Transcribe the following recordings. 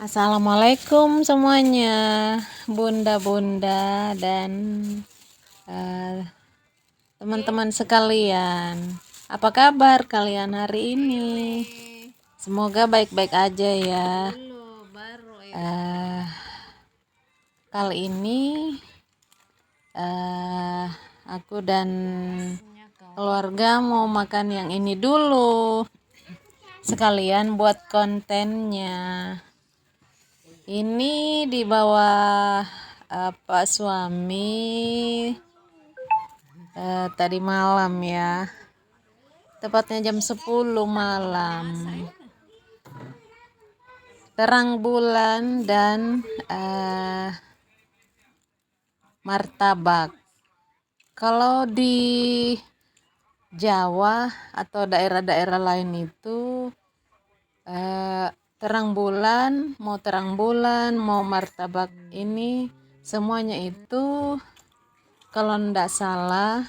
Assalamualaikum semuanya, bunda-bunda dan teman-teman sekalian. Apa kabar kalian hari ini? Semoga baik-baik aja ya. Kali ini aku dan keluarga mau makan yang ini dulu, sekalian buat kontennya. Ini di bawah Pak suami tadi malam ya, tepatnya jam 10 malam. Terang bulan dan martabak. Kalau di Jawa atau daerah-daerah lain itu terang bulan, mau martabak, ini semuanya itu kalau ndak salah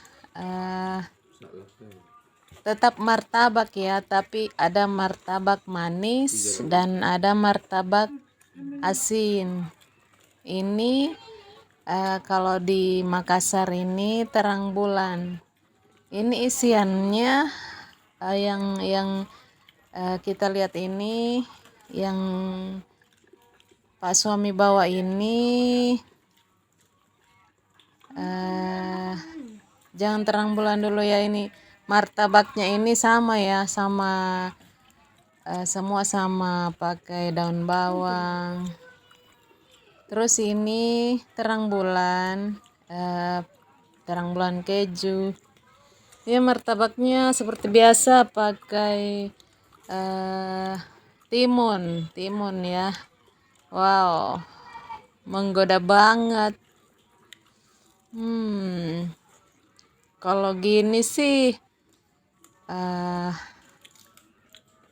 tetap martabak ya, tapi ada martabak manis dan ada martabak asin. Ini kalau di Makassar ini terang bulan. Ini isiannya yang kita lihat ini, yang Pak suami bawa ini jangan terang bulan dulu ya. Ini martabaknya ini sama ya, sama semua sama, pakai daun bawang. Terus ini terang bulan keju ya. Martabaknya seperti biasa pakai timun ya. Wow, menggoda banget. Kalau gini sih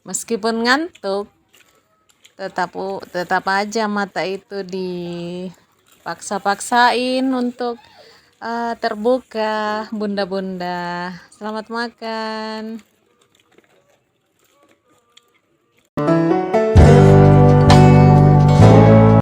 meskipun ngantuk tetap aja mata itu dipaksa-paksain untuk terbuka. Bunda-bunda, selamat makan.